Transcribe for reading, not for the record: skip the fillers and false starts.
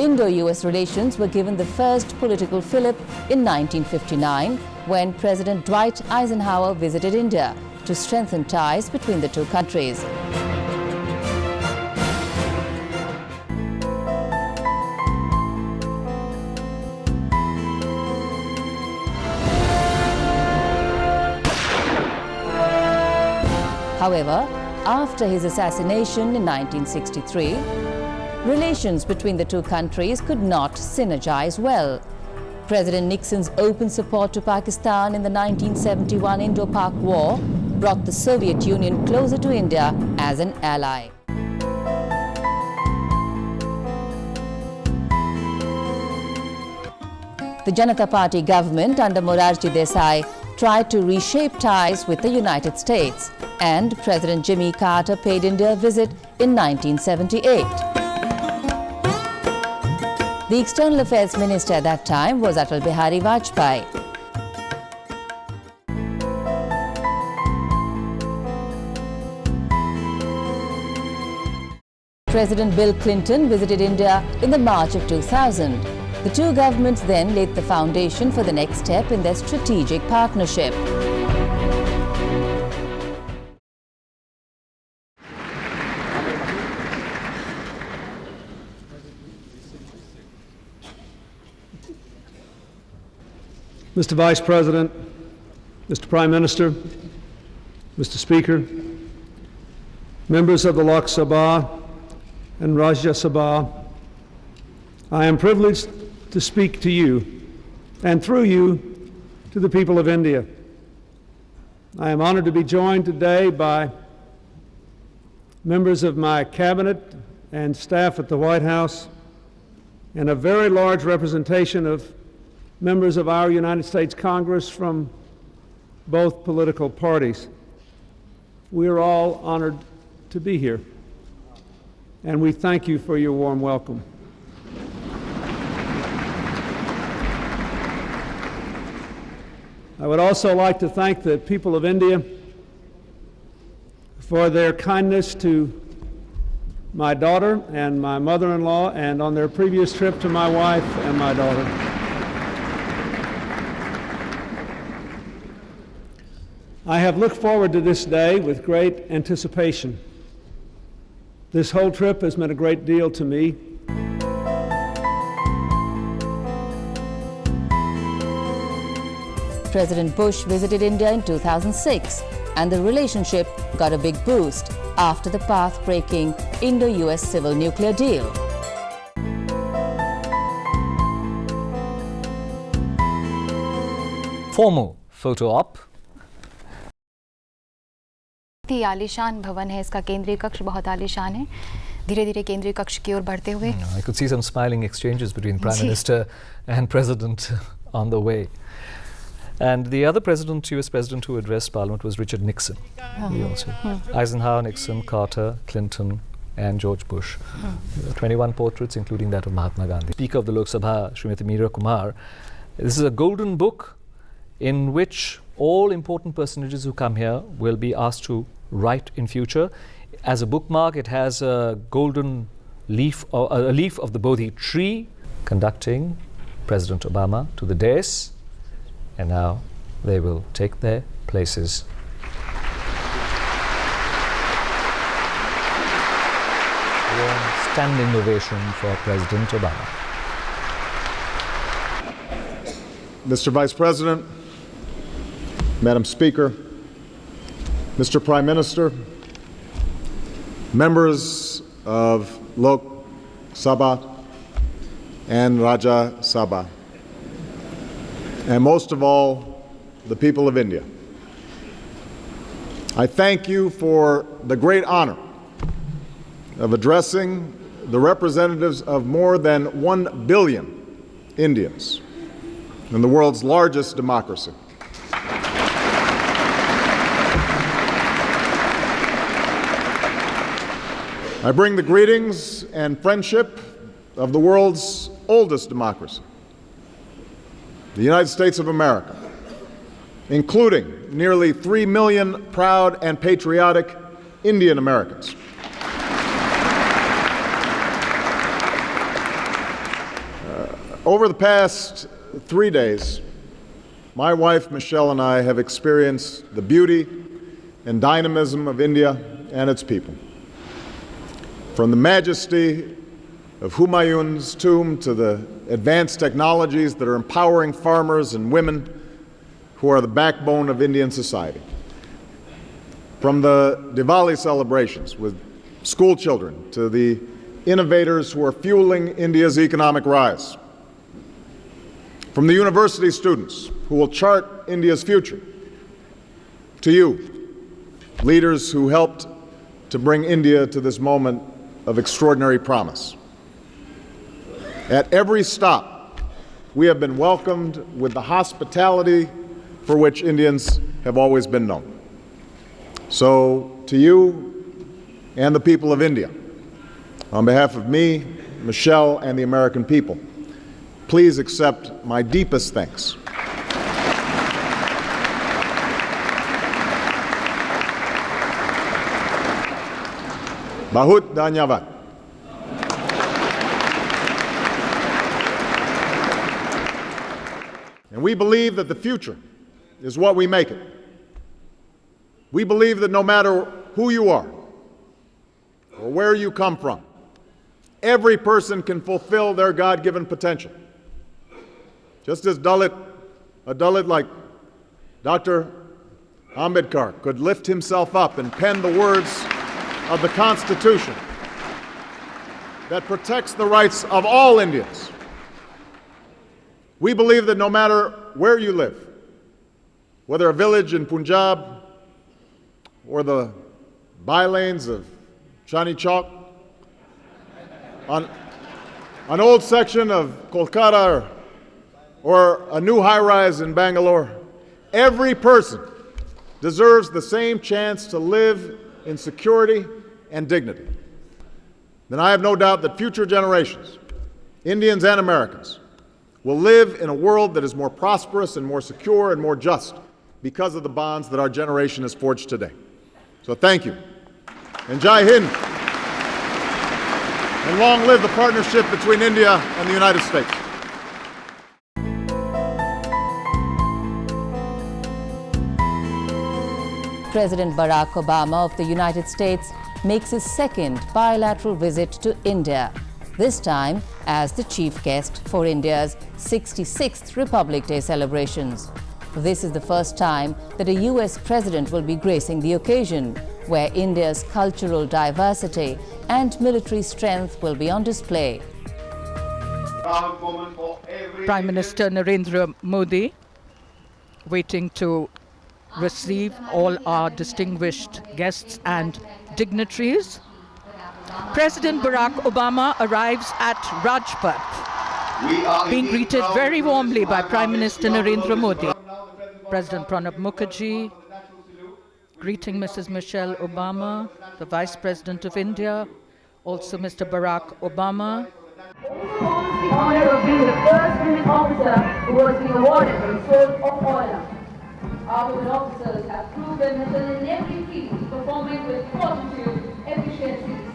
Indo-US relations were given the first political fillip in 1959 when President Dwight Eisenhower visited India to strengthen ties between the two countries. However, after his assassination in 1963, relations between the two countries could not synergize well. President Nixon's open support to Pakistan in the 1971 Indo-Pak War brought the Soviet Union closer to India as an ally. The Janata Party government under Morarji Desai tried to reshape ties with the United States, and President Jimmy Carter paid India a visit in 1978. The External Affairs Minister at that time was Atal Bihari Vajpayee. President Bill Clinton visited India in the March of 2000. The two governments then laid the foundation for the next step in their strategic partnership. Mr. Vice President, Mr. Prime Minister, Mr. Speaker, members of the Lok Sabha and Rajya Sabha, I am privileged to speak to you and through you to the people of India. I am honored to be joined today by members of my cabinet and staff at the White House and a very large representation of members of our United States Congress from both political parties. We are all honored to be here, and we thank you for your warm welcome. I would also like to thank the people of India for their kindness to my daughter and my mother-in-law, and on their previous trip to my wife and my daughter. I have looked forward to this day with great anticipation. This whole trip has meant a great deal to me. President Bush visited India in 2006, and the relationship got a big boost after the path-breaking Indo-US civil nuclear deal. Formal photo op. आलीशान भवन है, इसका केंद्रीय कक्ष बहुत आलीशान है. धीरे धीरे केंद्रीय कक्ष की ओर बढ़ते हुए I could see some smiling exchanges between Prime Minister and President on the way. And the other president, US President who addressed Parliament was Richard Nixon. He also. Eisenhower, Nixon, Carter, Clinton and George Bush. 21 portraits including that of Mahatma Gandhi. Speaker of the Lok Sabha, Srimati Meera Kumar. This is a golden book in which all important personages who come here will be asked to write in future. As a bookmark, it has a golden leaf, or a leaf of the Bodhi tree, conducting President Obama to the dais, and now they will take their places. Warm standing ovation for President Obama. Mr. Vice President, Madam Speaker, Mr. Prime Minister, members of Lok Sabha and Rajya Sabha, and most of all, the people of India. I thank you for the great honor of addressing the representatives of more than 1 billion Indians in the world's largest democracy. I bring the greetings and friendship of the world's oldest democracy, the United States of America, including nearly 3 million proud and patriotic Indian Americans. Over the past 3 days, my wife Michelle and I have experienced the beauty and dynamism of India and its people. From the majesty of Humayun's tomb to the advanced technologies that are empowering farmers and women who are the backbone of Indian society. From the Diwali celebrations with school children to the innovators who are fueling India's economic rise. From the university students who will chart India's future, to you, leaders who helped to bring India to this moment of extraordinary promise. At every stop, we have been welcomed with the hospitality for which Indians have always been known. So, to you and the people of India, on behalf of me, Michelle, and the American people, please accept my deepest thanks. Bahut dhanyavad. And we believe that the future is what we make it. We believe that no matter who you are or where you come from, every person can fulfill their God-given potential. Just as a Dalit like Dr. Ambedkar could lift himself up and pen the words of the Constitution that protects the rights of all Indians. We believe that no matter where you live, whether a village in Punjab or the bylanes of Chandni Chowk, on an old section of Kolkata or a new high-rise in Bangalore, every person deserves the same chance to live in security and dignity. Then I have no doubt that future generations, Indians and Americans, will live in a world that is more prosperous and more secure and more just because of the bonds that our generation has forged today. So thank you. And Jai Hind. And long live the partnership between India and the United States. President Barack Obama of the United States makes his second bilateral visit to India, this time as the chief guest for India's 66th Republic Day celebrations. This is the first time that a US president will be gracing the occasion, where India's cultural diversity and military strength will be on display. Prime Minister Narendra Modi waiting to receive all our distinguished guests and dignitaries. President Barack Obama arrives at Rajpath, being greeted very warmly by Prime Minister Narendra Modi. President Pranab Mukherjee greeting Mrs. Michelle Obama, the Vice President of India, also Mr. Barack Obama. The honor of being the first women officer who was being awarded the Sword of Honor. Our women officers have proved their mettle in every field, performing with fortitude, efficiency,